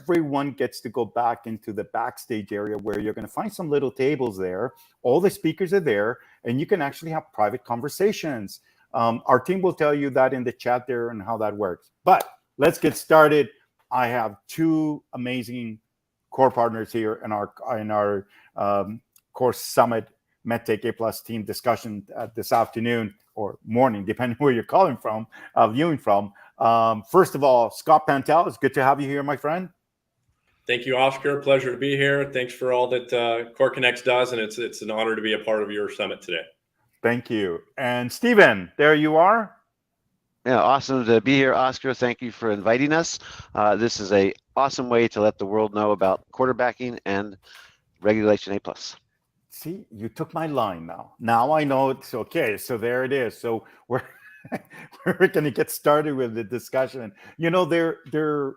everyone gets to go back into the backstage area where you're going to find some little tables there. All the speakers are there, and you can actually have private conversations. Our team will tell you that in the chat there and how that works. But let's get started. I have two amazing core partners here in our Core Summit Medtech A+ team discussion this afternoon or morning, depending where you're calling from, viewing from. First of all, Scott Pantel, it's good to have you here, my friend. Thank you, Oscar. Pleasure to be here. Thanks for all that Core Connects does, and it's an honor to be a part of your summit today. Thank you. And Stephen, there you are. Yeah, awesome to be here, Oscar. Thank you for inviting us. This is an awesome way to let the world know about quarterbacking and Regulation A+. See, you took my line now. Now I know it's okay. So there it is. So we're going to get started with the discussion. You know, the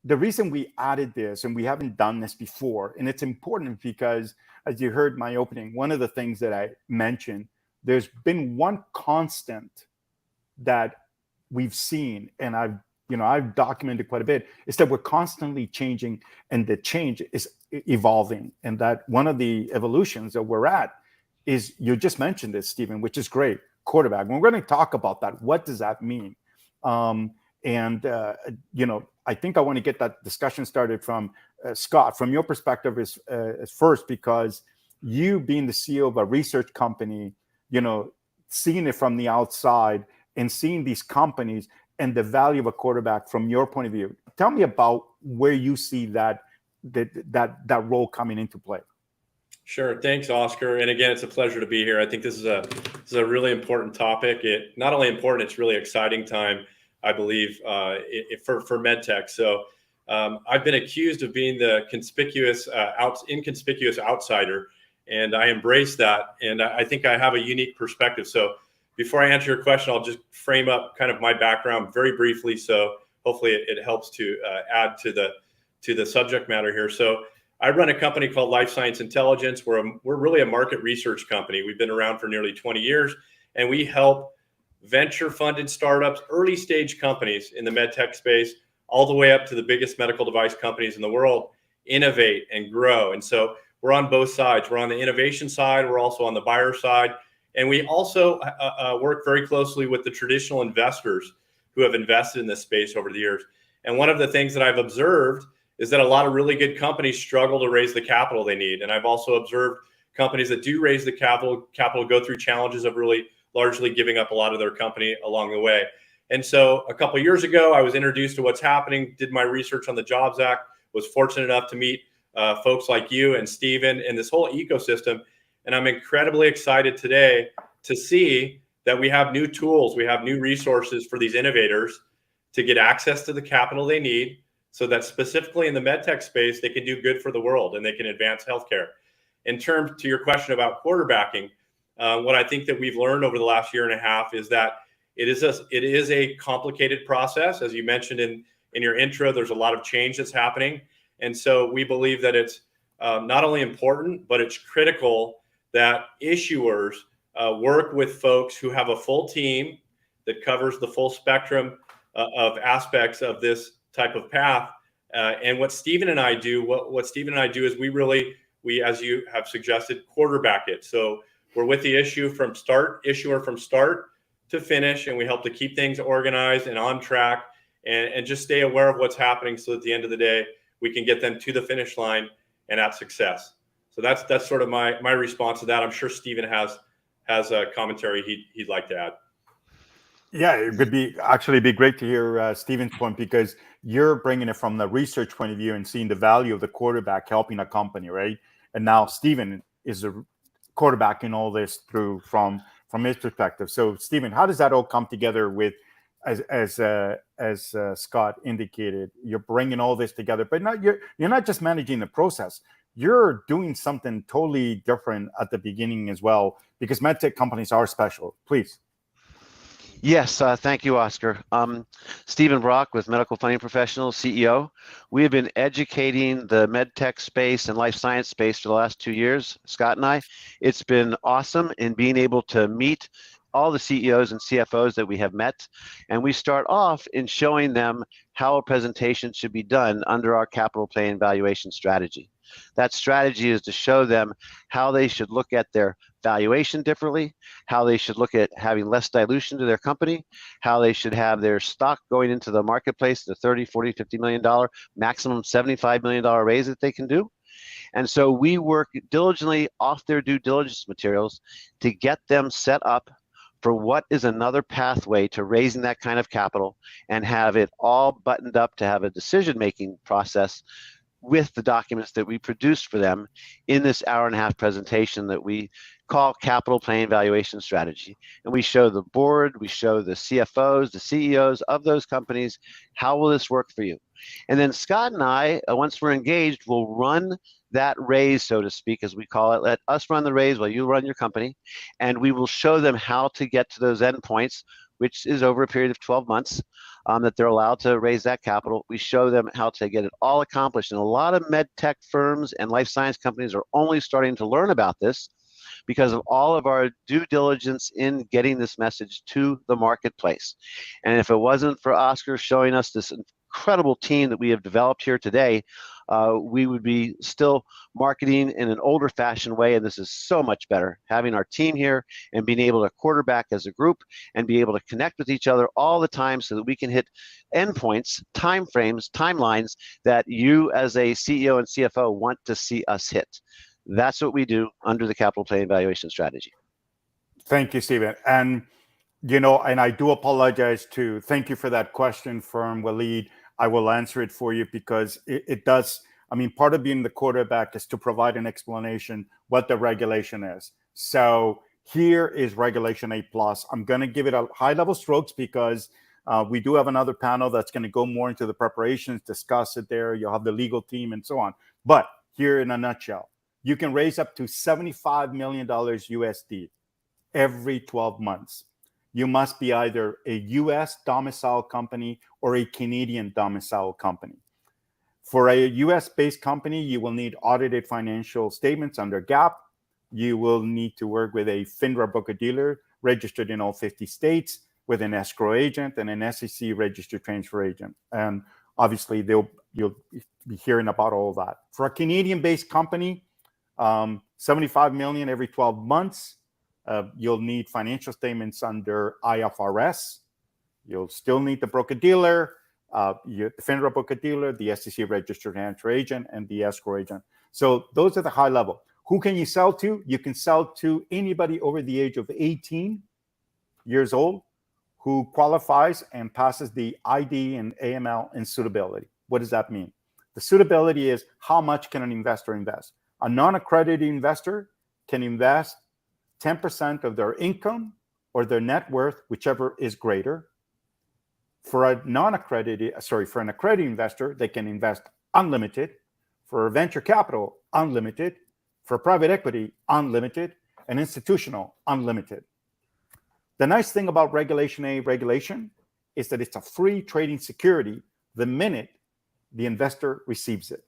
reason we added this, and we haven't done this before, and it's important because, as you heard my opening, one of the things that I mentioned, there's been one constant that we've seen, and I've documented quite a bit, is that we're constantly changing, and the change is evolving, and that one of the evolutions that we're at is, you just mentioned this, Stephen, which is great, quarterback. We're going to talk about that. What does that mean? I think I want to get that discussion started from Scott, from your perspective is first, because you being the CEO of a research company, seeing it from the outside and seeing these companies and the value of a quarterback from your point of view. Tell me about where you see that role coming into play. Sure. Thanks, Oscar. And again, it's a pleasure to be here. I think this is a really important topic. It not only important, it's really exciting time, I believe, for Medtech. So I've been accused of being the inconspicuous outsider, and I embrace that. And I think I have a unique perspective. So before I answer your question, I'll just frame up kind of my background very briefly. So hopefully it helps to add to the subject matter here. So I run a company called Life Science Intelligence. We're really a market research company. We've been around for nearly 20 years, and we help venture-funded startups, early-stage companies in the medtech space, all the way up to the biggest medical device companies in the world, innovate and grow. And so we're on both sides. We're on the innovation side. We're also on the buyer side. And we also work very closely with the traditional investors who have invested in this space over the years. And one of the things that I've observed is that a lot of really good companies struggle to raise the capital they need. And I've also observed companies that do raise the capital go through challenges of really largely giving up a lot of their company along the way. And so a couple of years ago, I was introduced to what's happening, did my research on the Jobs Act, was fortunate enough to meet folks like you and Stephen and this whole ecosystem. And I'm incredibly excited today to see that we have new tools, we have new resources for these innovators to get access to the capital they need, so that specifically in the medtech space, they can do good for the world and they can advance healthcare. In terms to your question about quarterbacking, what I think that we've learned over the last year and a half is that it is a complicated process. As you mentioned in your intro, there's a lot of change that's happening. And so we believe that it's not only important, but it's critical that issuers work with folks who have a full team that covers the full spectrum of aspects of this type of path. And what Stephen and I do, is we, as you have suggested, quarterback it. So we're with the issuer from start to finish, and we help to keep things organized and on track and just stay aware of what's happening, so at the end of the day, we can get them to the finish line and at success. So that's sort of my response to that. I'm sure Stephen has a commentary he'd like to add. Yeah, it would be great to hear Stephen's point, because you're bringing it from the research point of view and seeing the value of the quarterback helping a company, right? And now Stephen is a quarterback in all this from his perspective. So Stephen, how does that all come together with, as Scott indicated, you're bringing all this together, but you're not just managing the process. You're doing something totally different at the beginning as well, because medtech companies are special. Please. Yes, thank you, Oscar. Stephen Brock with Medical Funding Professionals, CEO. We have been educating the medtech space and life science space for the last 2 years, Scott and I. It's been awesome in being able to meet all the CEOs and CFOs that we have met, and we start off in showing them how a presentation should be done under our capital plan valuation strategy. That strategy is to show them how they should look at their valuation differently, how they should look at having less dilution to their company, how they should have their stock going into the marketplace, the 30, 40, $50 million, maximum $75 million raise that they can do. And so we work diligently off their due diligence materials to get them set up for what is another pathway to raising that kind of capital and have it all buttoned up to have a decision-making process with the documents that we produced for them in this hour-and-a-half presentation that we call Capital Plan Valuation Strategy. And we show the board, we show the CFOs, the CEOs of those companies, how will this work for you? And then Scott and I, once we're engaged, will run that raise, so to speak, as we call it. Let us run the raise while you run your company, and we will show them how to get to those endpoints, which is over a period of 12 months, that they're allowed to raise that capital. We show them how to get it all accomplished. And a lot of med tech firms and life science companies are only starting to learn about this because of all of our due diligence in getting this message to the marketplace. And if it wasn't for Oscar showing us this incredible team that we have developed here today, we would be still marketing in an older fashioned way, and this is so much better, having our team here and being able to quarterback as a group and be able to connect with each other all the time so that we can hit endpoints, time frames, timelines that you as a CEO and CFO want to see us hit. That's what we do under the capital plan evaluation strategy. Thank you, Stephen. And, you know, and I do apologize too. Thank you for that question from Waleed. I will answer it for you because it does. I mean, part of being the quarterback is to provide an explanation what the regulation is. So here is Regulation A+. I'm going to give it a high-level strokes because we do have another panel that's going to go more into the preparations, discuss it there. You'll have the legal team and so on. But here in a nutshell, you can raise up to $75 million USD every 12 months. You must be either a U.S. domicile company or a Canadian domicile company. For a U.S.-based company, you will need audited financial statements under GAAP. You will need to work with a FINRA broker-dealer registered in all 50 states with an escrow agent and an SEC registered transfer agent. And obviously, you'll be hearing about all of that. For a Canadian-based company, $75 million every 12 months. You'll need financial statements under IFRS. You'll still need the broker-dealer, the FINRA broker-dealer, the SEC registered transfer agent, and the escrow agent. So those are the high level. Who can you sell to? You can sell to anybody over the age of 18 years old who qualifies and passes the ID and AML and suitability. What does that mean? The suitability is how much can an investor invest? A non-accredited investor can invest 10% of their income or their net worth, whichever is greater. For an accredited investor, they can invest unlimited. For venture capital, unlimited. For private equity, unlimited. And institutional, unlimited. The nice thing about Regulation A regulation is that it's a free trading security the minute the investor receives it.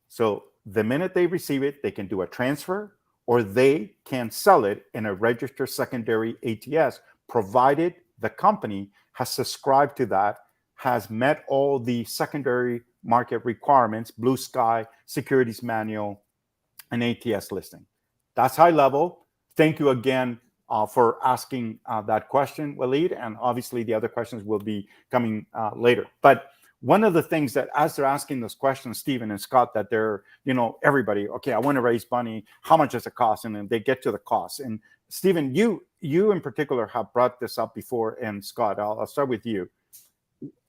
So the minute they receive it, they can do a transfer or they can sell it in a registered secondary ATS, provided the company has subscribed to that, has met all the secondary market requirements, Blue Sky, Securities Manual, and ATS listing. That's high level. Thank you again for asking that question, Waleed, and obviously the other questions will be coming later. But one of the things that as they're asking those questions, Stephen and Scott, that they're, everybody, okay, I want to raise money. How much does it cost? And then they get to the cost. And Stephen, you in particular have brought this up before. And Scott, I'll start with you.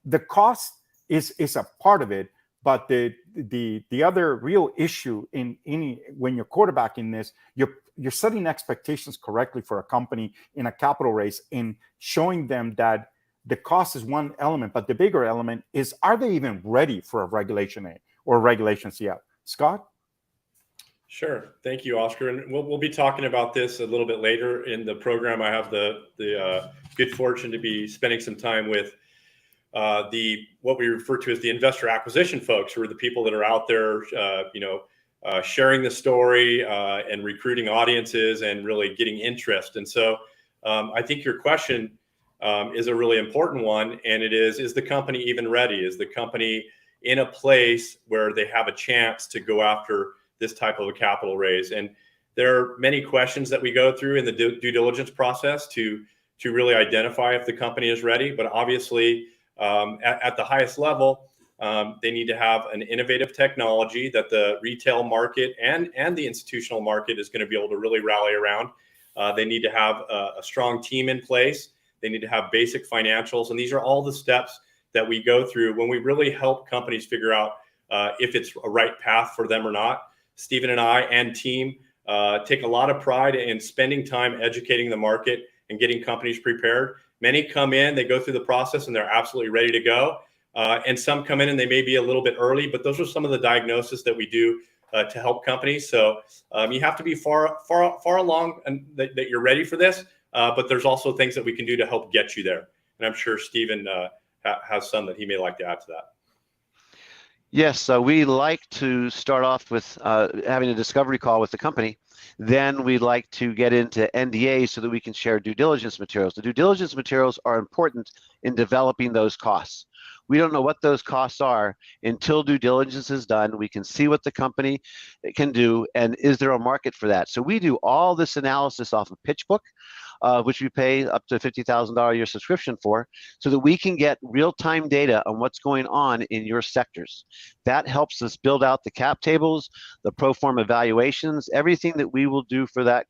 The cost is a part of it, but the other real issue when you're quarterbacking this, you're setting expectations correctly for a company in a capital raise and showing them that the cost is one element, but the bigger element is, are they even ready for a Regulation A or Regulation C? Scott? Sure. Thank you, Oscar. And we'll be talking about this a little bit later in the program. I have the good fortune to be spending some time with what we refer to as the investor acquisition folks, who are the people that are out there, sharing the story and recruiting audiences and really getting interest. And so I think your question is a really important one, and it is the company even ready? Is the company in a place where they have a chance to go after this type of a capital raise? And there are many questions that we go through in the due diligence process to really identify if the company is ready. But obviously, at the highest level, they need to have an innovative technology that the retail market and the institutional market is going to be able to really rally around. They need to have a strong team in place. They need to have basic financials. And these are all the steps that we go through when we really help companies figure out if it's a right path for them or not. Stephen and I and team take a lot of pride in spending time educating the market and getting companies prepared. Many come in, they go through the process, and they're absolutely ready to go. And some come in and they may be a little bit early, but those are some of the diagnoses that we do to help companies. So you have to be far along and that you're ready for this, but there's also things that we can do to help get you there. And I'm sure Stephen has some that he may like to add to that. Yes, so we like to start off with having a discovery call with the company. Then we like to get into NDA so that we can share due diligence materials. The due diligence materials are important in developing those costs. We don't know what those costs are until due diligence is done. We can see what the company can do, and is there a market for that? So we do all this analysis off of PitchBook, which we pay up to $50,000 a year subscription for, so that we can get real-time data on what's going on in your sectors. That helps us build out the cap tables, the pro forma valuations, everything that we will do for that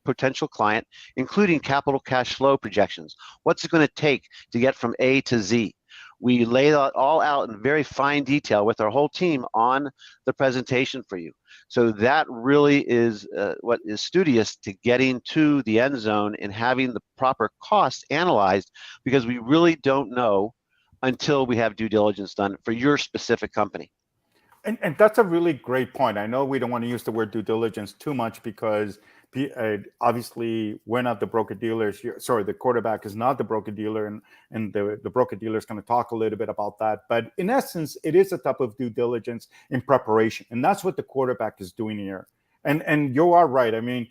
potential client, including capital cash flow projections. What's it going to take to get from A to Z? We lay that all out in very fine detail with our whole team on the presentation for you. So that really is what is studious to getting to the end zone and having the proper costs analyzed, because we really don't know until we have due diligence done for your specific company. And that's a really great point. I know we don't want to use the word due diligence too much because obviously we're not the broker dealers. Sorry, the quarterback is not the broker dealer, and the broker dealer is going to talk a little bit about that. But in essence, it is a type of due diligence in preparation, and that's what the quarterback is doing here. And you are right. I mean,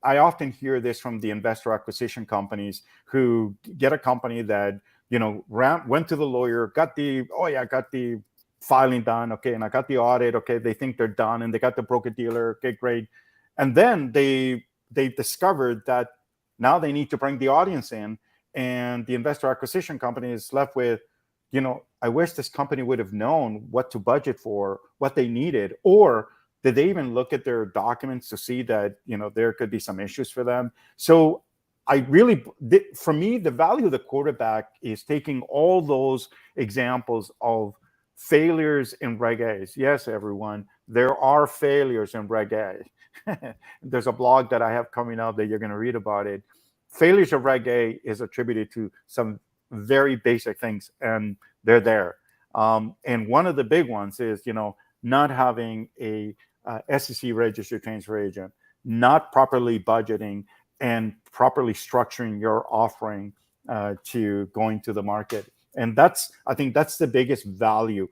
I often hear this from the investor acquisition companies who get a company that went to the lawyer, got the filing done, okay, and I got the audit, okay, they think they're done, and they got the broker dealer, okay, great. And then they discovered that now they need to bring the audience in, and the investor acquisition company is left with, I wish this company would have known what to budget for, what they needed, or did they even look at their documents to see that, there could be some issues for them? So for me, the value of the quarterback is taking all those examples of failures in RegA. Yes, everyone, there are failures in RegA. There's a blog that I have coming out that you're going to read about it. Failures of RegA is attributed to some very basic things, and they're there. And one of the big ones is, not having a SEC registered transfer agent, not properly budgeting and properly structuring your offering to going to the market. And I think that's the biggest value.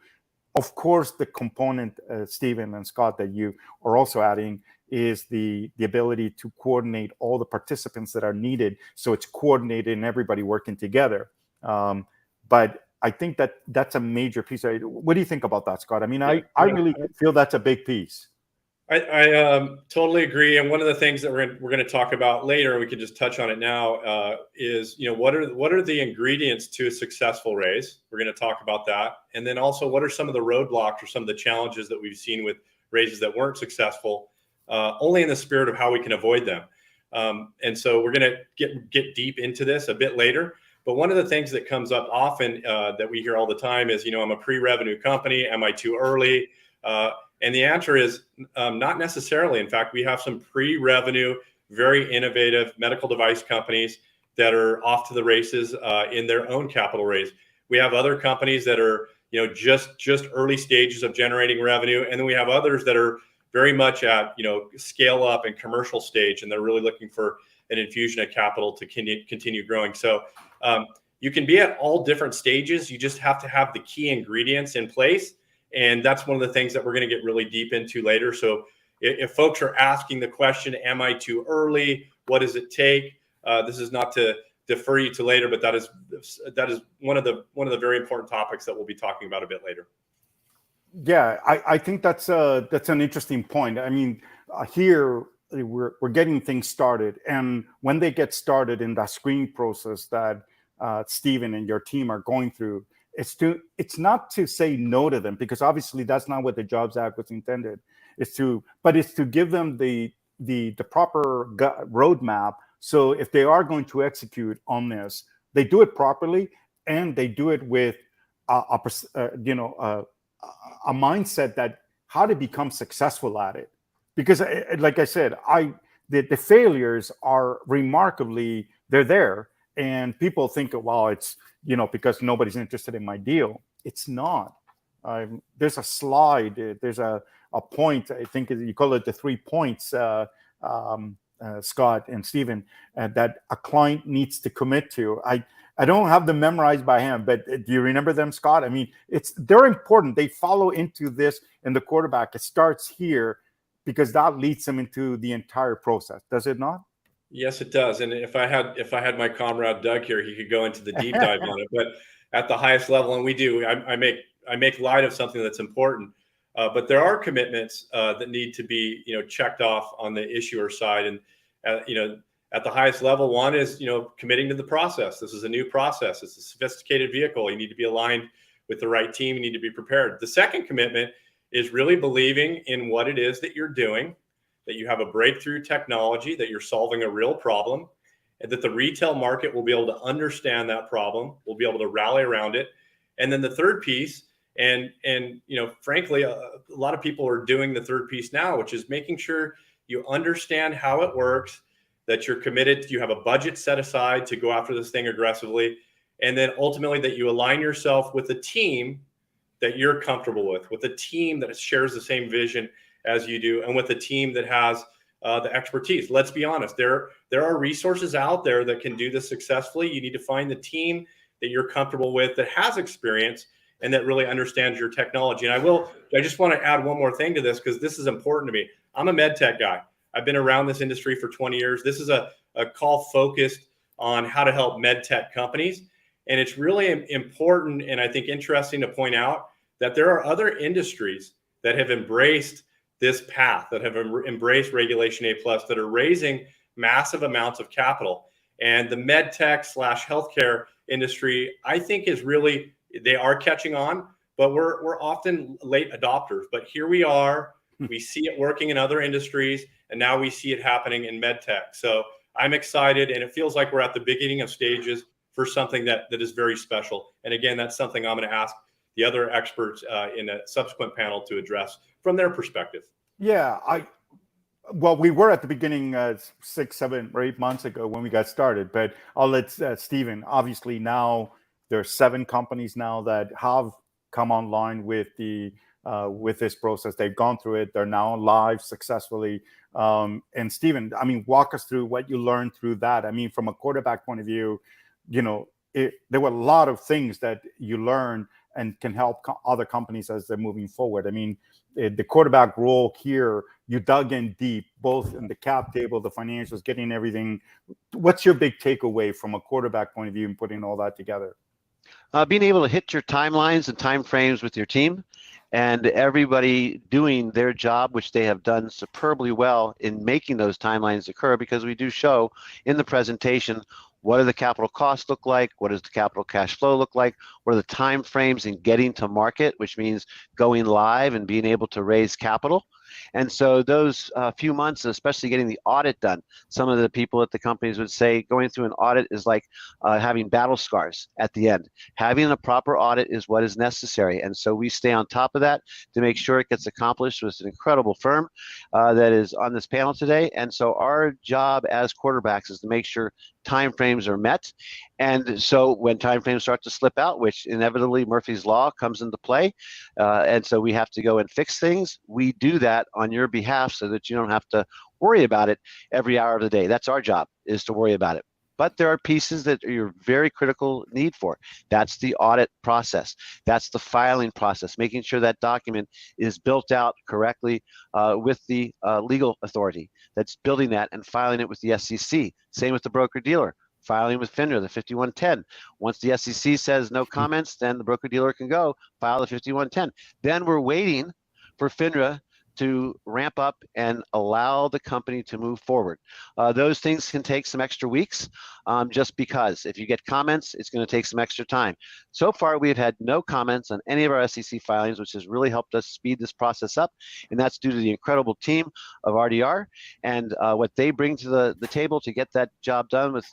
Of course, the component, Stephen and Scott, that you are also adding is the ability to coordinate all the participants that are needed, so it's coordinated and everybody working together. But I think that's a major piece. What do you think about that, Scott? I mean, I really feel that's a big piece. I totally agree. And one of the things that we're going to talk about later, we could just touch on it now, is what are the ingredients to a successful raise? We're going to talk about that, and then also what are some of the roadblocks or some of the challenges that we've seen with raises that weren't successful, only in the spirit of how we can avoid them. And so we're going to get deep into this a bit later. But one of the things that comes up often that we hear all the time is, I'm a pre-revenue company. Am I too early? And the answer is not necessarily. In fact, we have some pre-revenue, very innovative medical device companies that are off to the races in their own capital raise. We have other companies that are, just early stages of generating revenue, and then we have others that are very much at, scale up and commercial stage, and they're really looking for an infusion of capital to continue growing. So you can be at all different stages. You just have to have the key ingredients in place. And that's one of the things that we're going to get really deep into later. So if folks are asking the question, am I too early? What does it take? This is not to defer you to later, but that is one of the very important topics that we'll be talking about a bit later. Yeah, I think that's an interesting point. I mean, here we're getting things started, and when they get started in that screening process that Stephen and your team are going through, it's not to say no to them, because obviously that's not what the Jobs Act was intended. It's to give them the proper roadmap. So if they are going to execute on this, they do it properly, and they do it with a mindset that how to become successful at it. Because like I said, the failures are remarkably, they're there, and people think, well, it's, because nobody's interested in my deal. It's not. There's a slide, there's a point, I think you call it the 3 points, Scott and Stephen, that a client needs to commit to. I don't have them memorized by hand, but do you remember them, Scott? I mean, they're important. They follow into this in the quarterback. It starts here because that leads them into the entire process. Does it not? Yes, it does. And if I had my comrade Doug here, he could go into the deep dive on it. But at the highest level, and we do, I make light of something that's important. But there are commitments that need to be, checked off on the issuer side. And at the highest level, one is, committing to the process. This is a new process. It's a sophisticated vehicle. You need to be aligned with the right team. You need to be prepared. The second commitment is really believing in what it is that you're doing, that you have a breakthrough technology, that you're solving a real problem, and that the retail market will be able to understand that problem, will be able to rally around it. And then the third piece, and frankly, a lot of people are doing the third piece now, which is making sure you understand how it works, that you're committed, you have a budget set aside to go after this thing aggressively, and then ultimately that you align yourself with a team that you're comfortable with a team that shares the same vision as you do, and with a team that has the expertise. Let's be honest, there are resources out there that can do this successfully. You need to find the team that you're comfortable with, that has experience, and that really understands your technology. And I just want to add one more thing to this, because this is important to me. I'm a Medtech guy. I've been around this industry for 20 years. This is a call focused on how to help Medtech companies. And it's really important, and I think interesting to point out, that there are other industries that have embraced this path, that have embraced Regulation A+, that are raising massive amounts of capital. And the Medtech / healthcare industry, I think, is really, they are catching on, but we're often late adopters. But here we are, we see it working in other industries, and now we see it happening in Medtech. So I'm excited, and it feels like we're at the beginning of stages for something that is very special. And again, that's something I'm going to ask the other experts in a subsequent panel to address from their perspective. Yeah, we were at the beginning 6, 7, or 8 months ago when we got started, but I'll let Stephen. Obviously now there are 7 companies now that have come online with this process. They've gone through it. They're now live successfully. And Stephen, I mean, walk us through what you learned through that. I mean, from a quarterback point of view, there were a lot of things that you learned and can help other companies as they're moving forward. I mean, the quarterback role here, you dug in deep, both in the cap table, the financials, getting everything. What's your big takeaway from a quarterback point of view in putting all that together? Being able to hit your timelines and timeframes with your team, and everybody doing their job, which they have done superbly well in making those timelines occur, because we do show in the presentation what do the capital costs look like, what does the capital cash flow look like, what are the time frames in getting to market, which means going live and being able to raise capital. And so those few months, especially getting the audit done, some of the people at the companies would say going through an audit is like having battle scars at the end. Having a proper audit is what is necessary. And so we stay on top of that to make sure it gets accomplished with an incredible firm that is on this panel today. And so our job as quarterbacks is to make sure timeframes are met. And so when timeframes start to slip out, which inevitably Murphy's Law comes into play, and so we have to go and fix things, we do that on your behalf so that you don't have to worry about it every hour of the day. That's our job, is to worry about it. But there are pieces that you're very critical need for. That's the audit process. That's the filing process, making sure that document is built out correctly with the legal authority that's building that and filing it with the SEC. Same with the broker-dealer, filing with FINRA, the 5110. Once the SEC says no comments, then the broker-dealer can go file the 5110. Then we're waiting for FINRA to ramp up and allow the company to move forward. Those things can take some extra weeks just because if you get comments, it's going to take some extra time. So far, we've had no comments on any of our SEC filings, which has really helped us speed this process up. And that's due to the incredible team of RDR and what they bring to the table to get that job done with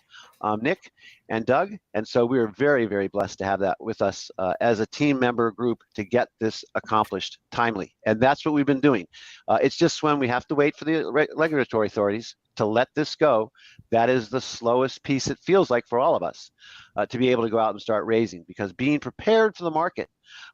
Nick and Doug. And so we are very, very blessed to have that with us as a team member group to get this accomplished timely. And that's what we've been doing. It's just when we have to wait for the regulatory authorities to let this go, that is the slowest piece it feels like for all of us to be able to go out and start raising, because being prepared for the market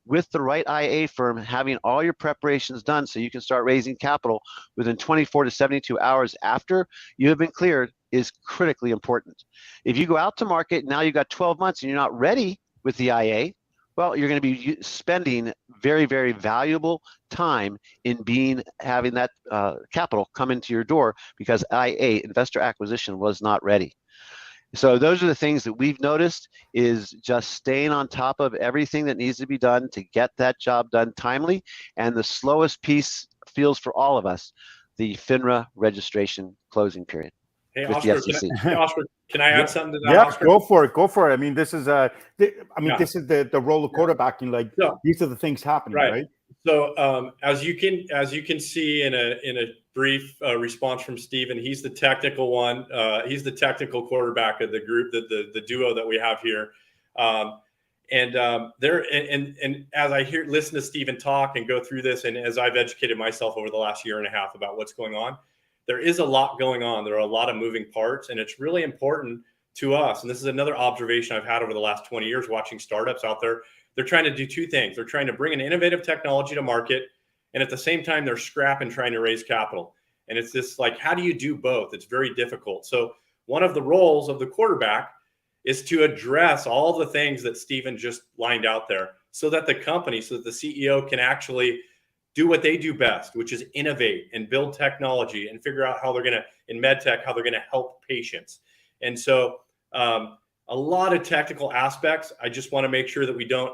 with the right IA firm, having all your preparations done so you can start raising capital within 24 to 72 hours after you have been cleared is critically important. If you go out to market, now you've got 12 months and you're not ready with the IA, well, you're going to be spending very, very valuable time in having that capital come into your door because IA, investor acquisition, was not ready. So those are the things that we've noticed, is just staying on top of everything that needs to be done to get that job done timely. And the slowest piece feels for all of us, the FINRA registration closing period. Hey, with Oscar, the SEC. Oscar, can I add something to that? Yeah, Oscar? go for it. Go for it. I mean, this is this is the role of quarterbacking. Like these are the things happening, right? So as you can see in a brief response from Stephen, he's the technical one. He's the technical quarterback of the group, the duo that we have here. And as I listen to Stephen talk and go through this, and as I've educated myself over the last year and a half about what's going on, there is a lot going on. There are a lot of moving parts, and it's really important to us. And this is another observation I've had over the last 20 years watching startups out there. They're trying to do two things. They're trying to bring an innovative technology to market, and at the same time, they're scrapping trying to raise capital. And it's this like, how do you do both? It's very difficult. So one of the roles of the quarterback is to address all the things that Stephen just lined out there so that the company, so that the CEO can actually do what they do best, which is innovate and build technology and figure out how they're going to, in medtech, how they're going to help patients. And so a lot of technical aspects. I just want to make sure that we don't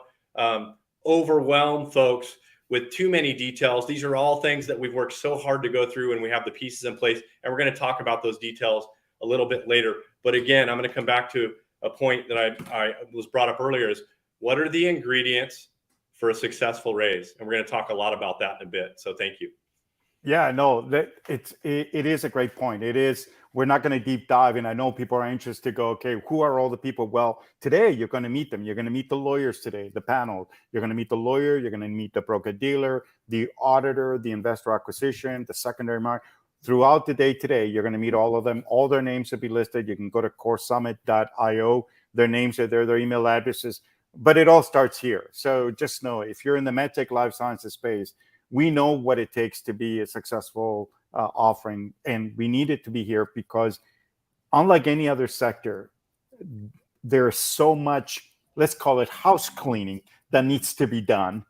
overwhelm folks with too many details. These are all things that we've worked so hard to go through, and we have the pieces in place, and we're going to talk about those details a little bit later. But again, I'm going to come back to a point that I was brought up earlier, is what are the ingredients for a successful raise? And we're going to talk a lot about that in a bit. So thank you. Yeah, no, that it is a great point. It is. We're not going to deep dive, and I know people are anxious to go, okay, who are all the people? Well, today you're going to meet them. You're going to meet the lawyers today, the panel. You're going to meet the lawyer. You're going to meet the broker-dealer, the auditor, the investor acquisition, the secondary market. Throughout the day today, you're going to meet all of them. All their names will be listed. You can go to coresummit.io. Their names are there, their email addresses. But it all starts here. So just know, if you're in the medtech life sciences space, we know what it takes to be a successful offering, and we need it to be here because, unlike any other sector, there's so much, let's call it house cleaning, that needs to be done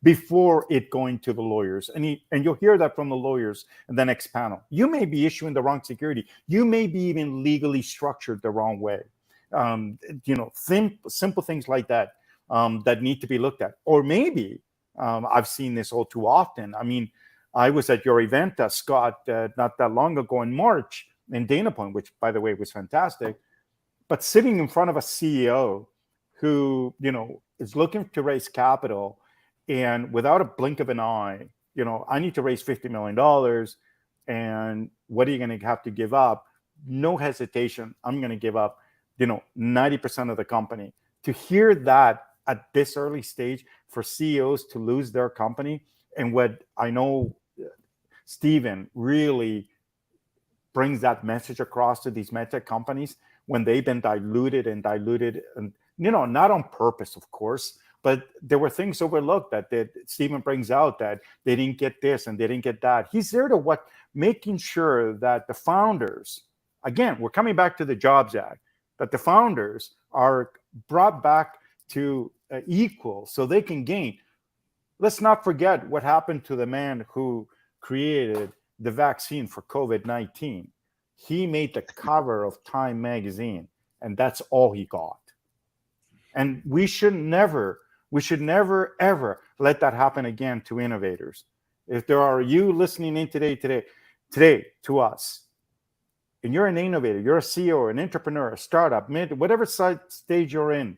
before it going to the lawyers. And you'll hear that from the lawyers in the next panel. You may be issuing the wrong security. You may be even legally structured the wrong way. Simple things like that that need to be looked at. Or maybe, I've seen this all too often. I mean, I was at your event, Scott, not that long ago in March in Dana Point, which, by the way, was fantastic. But sitting in front of a CEO who, is looking to raise capital, and without a blink of an eye, I need to raise $50 million, and what are you going to have to give up? No hesitation. I'm going to give up, 90% of the company. To hear that at this early stage, for CEOs to lose their company, and what I know Stephen really brings that message across to these medtech companies when they've been diluted, and not on purpose, of course, but there were things overlooked that Stephen brings out, that they didn't get this and they didn't get that. He's there to making sure that the founders, again, we're coming back to the Jobs Act, that the founders are brought back to equal so they can gain. Let's not forget what happened to the man who created the vaccine for COVID-19. He made the cover of Time magazine, and that's all he got. And we should never, ever let that happen again to innovators. If there are you listening in today to us, and you're an innovator, you're a CEO, an entrepreneur, a startup, whatever stage you're in,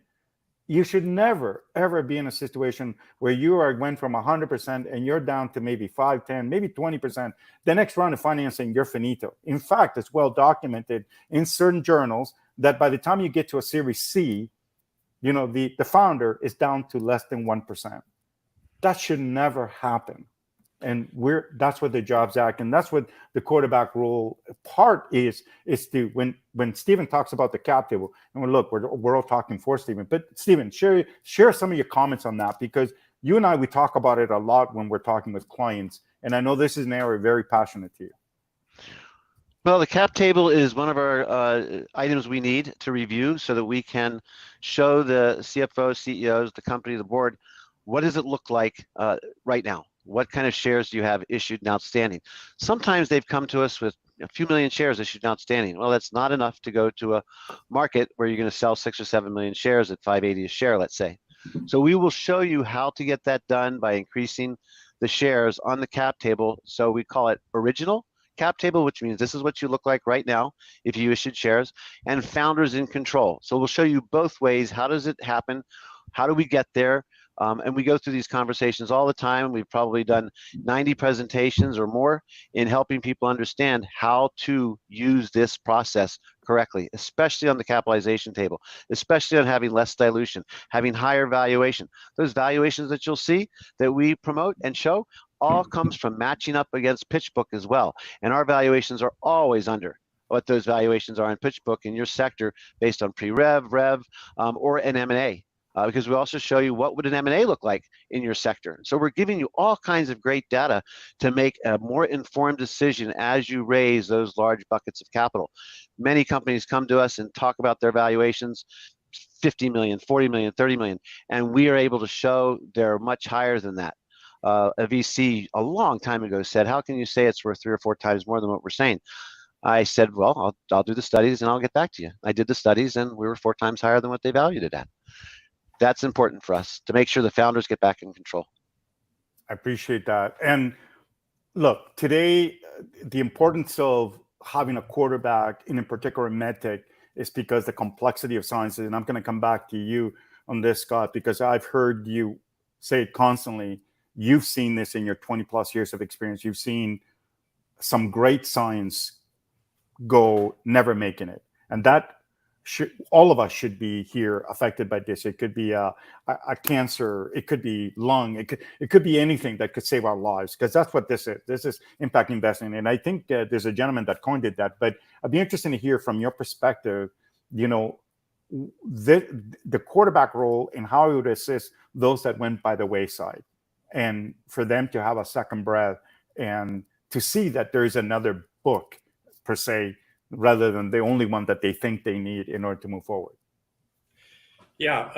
you should never, ever be in a situation where you went from 100% and you're down to maybe 5, 10, maybe 20%. The next round of financing, you're finito. In fact, it's well documented in certain journals that by the time you get to a Series C, the founder is down to less than 1%. That should never happen. And that's what the Jobs Act, and that's what the quarterback rule part is to when Stephen talks about the cap table, and we're all talking for Stephen, but Stephen, share some of your comments on that, because you and we talk about it a lot when we're talking with clients, and I know this is an area very passionate to you. Well, the cap table is one of our items we need to review so that we can show the CFOs, CEOs, the company, the board, what does it look like right now? What kind of shares do you have issued and outstanding? Sometimes they've come to us with a few million shares issued and outstanding. Well, that's not enough to go to a market where you're going to sell 6 or 7 million shares at $5.80 a share, let's say. So we will show you how to get that done by increasing the shares on the cap table. So we call it original cap table, which means this is what you look like right now if you issued shares, and founders in control. So we'll show you both ways. How does it happen? How do we get there? And we go through these conversations all the time. We've probably done 90 presentations or more in helping people understand how to use this process correctly, especially on the capitalization table, especially on having less dilution, having higher valuation. Those valuations that you'll see that we promote and show all comes from matching up against PitchBook as well. And our valuations are always under what those valuations are in PitchBook in your sector based on pre-rev, rev, or an M&A. Because we also show you what would an M&A look like in your sector. So we're giving you all kinds of great data to make a more informed decision as you raise those large buckets of capital. Many companies come to us and talk about their valuations, 50 million, 40 million, 30 million, and we are able to show they're much higher than that. A VC a long time ago said, how can you say it's worth 3 or 4 times more than what we're saying? I said, well, I'll do the studies and I'll get back to you. I did the studies and we were 4 times higher than what they valued it at. That's important for us to make sure the founders get back in control. I appreciate that. And look, today, the importance of having a quarterback, in particular in medtech, is because the complexity of sciences. And I'm going to come back to you on this, Scott, because I've heard you say it constantly. You've seen this in your 20 plus years of experience. You've seen some great science go never making it. And that all of us should be here affected by this. It could be a cancer, it could be lung, it could be anything that could save our lives, because that's what this is. This is impact investing. And I think there's a gentleman that coined it that, but I'd be interested to hear from your perspective, the quarterback role and how it would assist those that went by the wayside, and for them to have a second breath and to see that there is another book per se, rather than the only one that they think they need in order to move forward. Yeah.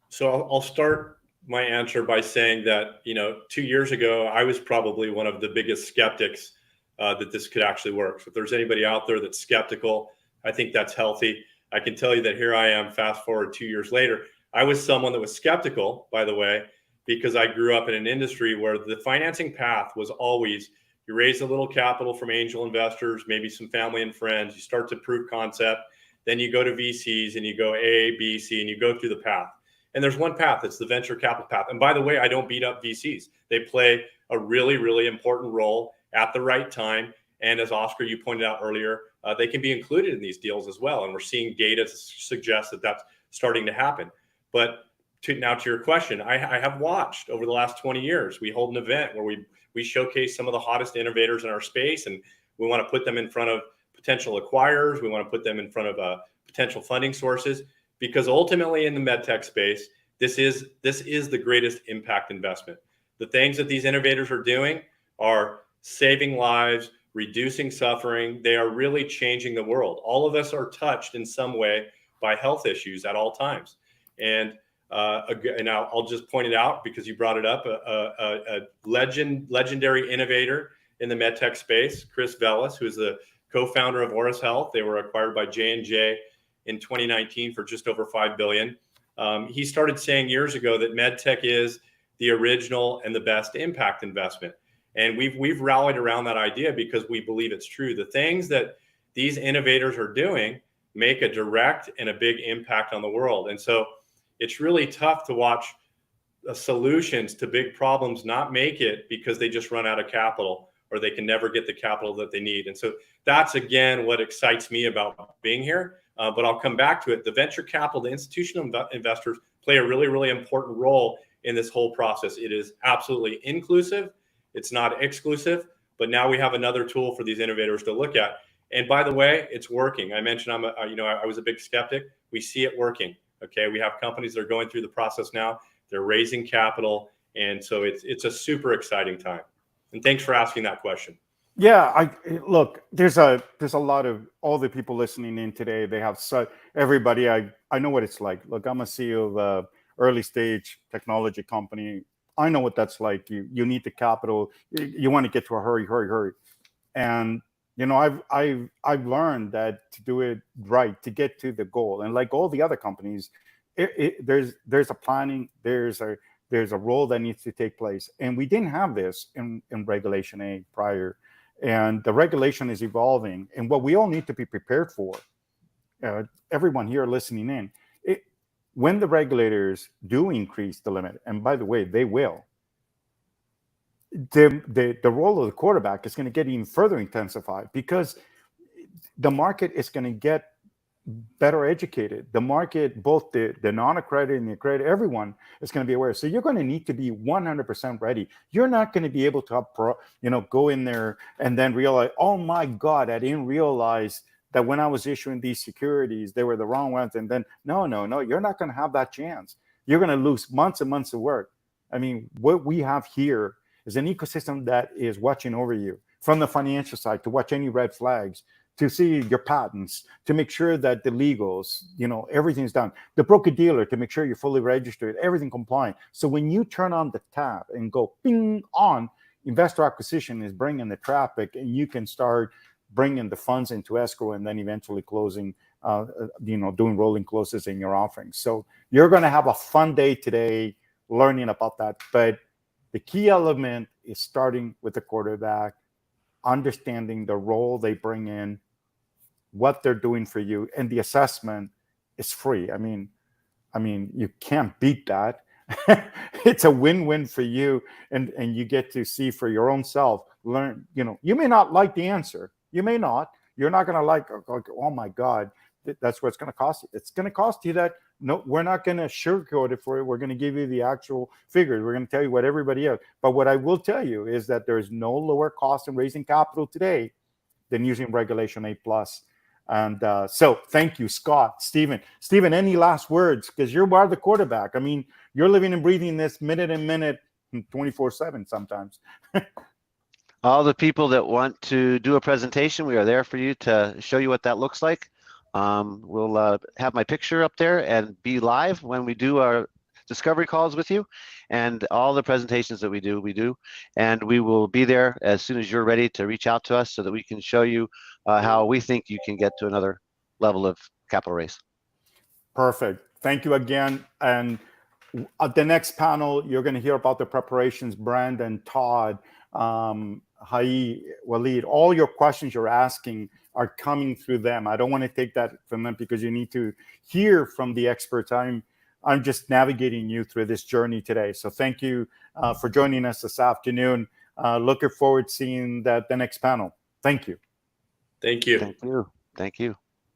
So I'll start my answer by saying that, 2 years ago, I was probably one of the biggest skeptics that this could actually work. So if there's anybody out there that's skeptical, I think that's healthy. I can tell you that here I am, fast forward 2 years later. I was someone that was skeptical, by the way, because I grew up in an industry where the financing path was always, you raise a little capital from angel investors, maybe some family and friends, you start to prove concept, then you go to VCs and you go A, B, C, and you go through the path. And there's one path, it's the venture capital path. And by the way, I don't beat up VCs. They play a really, really important role at the right time. And as Oscar, you pointed out earlier, they can be included in these deals as well. And we're seeing data to suggest that that's starting to happen. But now to your question, I have watched over the last 20 years, we hold an event where we showcase some of the hottest innovators in our space, and we want to put them in front of potential acquirers. We want to put them in front of potential funding sources, because ultimately in the medtech space, this is the greatest impact investment. The things that these innovators are doing are saving lives, reducing suffering. They are really changing the world. All of us are touched in some way by health issues at all times. And I'll just point it out because you brought it up, a legendary innovator in the medtech space, Chris Vellis, who is the co-founder of Auris Health. They were acquired by J&J in 2019 for just over $5 billion. He started saying years ago that medtech is the original and the best impact investment. And we've rallied around that idea because we believe it's true. The things that these innovators are doing make a direct and a big impact on the world. And so it's really tough to watch solutions to big problems not make it because they just run out of capital or they can never get the capital that they need. And so that's, again, what excites me about being here. But I'll come back to it. The venture capital, the institutional investors play a really, really important role in this whole process. It is absolutely inclusive. It's not exclusive. But now we have another tool for these innovators to look at. And by the way, it's working. I mentioned I was a big skeptic. We see it working. Okay, we have companies that are going through the process now. They're raising capital, and so it's a super exciting time. And thanks for asking that question. Yeah, look, there's a lot of all the people listening in today. They have everybody. I know what it's like. Look, I'm a CEO of a early stage technology company. I know what that's like. You need the capital. You want to get to a hurry. And I've learned that to do it right, to get to the goal, and like all the other companies, there's a planning, there's a role that needs to take place, and we didn't have this in Regulation A prior, and the regulation is evolving, and what we all need to be prepared for, everyone here listening in, when the regulators do increase the limit, and by the way, they will. The role of the quarterback is going to get even further intensified because the market is going to get better educated. The market, both the non-accredited and the accredited, everyone is going to be aware. So you're going to need to be 100% ready. You're not going to be able to go in there and then realize, oh my God, I didn't realize that when I was issuing these securities, they were the wrong ones. And then no, you're not going to have that chance. You're going to lose months and months of work. I mean, what we have here is an ecosystem that is watching over you from the financial side to watch any red flags, to see your patents, to make sure that the legals, everything's done. The broker dealer to make sure you're fully registered, everything compliant. So when you turn on the tap and go ping on, investor acquisition is bringing the traffic, and you can start bringing the funds into escrow and then eventually closing, doing rolling closes in your offerings. So you're going to have a fun day today learning about that. But the key element is starting with the quarterback, understanding the role they bring in, what they're doing for you, and the assessment is free. I mean, you can't beat that. It's a win-win for you, and you get to see for your own self, learn, you may not like the answer. You may not. You're not going to like, oh my God, that's what it's going to cost you. It's going to cost you that. No, we're not going to sugarcoat it for you. We're going to give you the actual figures. We're going to tell you what everybody else. But what I will tell you is that there is no lower cost in raising capital today than using Regulation A+. And so thank you, Scott, Stephen. Stephen, any last words? Because you're the quarterback. I mean, you're living and breathing this minute and minute 24/7 sometimes. All the people that want to do a presentation, we are there for you to show you what that looks like. We'll have my picture up there and be live when we do our discovery calls with you, and all the presentations that we do, and we will be there as soon as you're ready to reach out to us so that we can show you how we think you can get to another level of capital raise. Perfect. Thank you again. And at the next panel, you're going to hear about the preparations. Brandon, Todd, Hai, Waleed, all your questions you're asking are coming through them. I don't want to take that from them because you need to hear from the experts. I'm just navigating you through this journey today. So thank you for joining us this afternoon. Looking forward to seeing the next panel. Thank you. Thank you. Thank you. Thank you.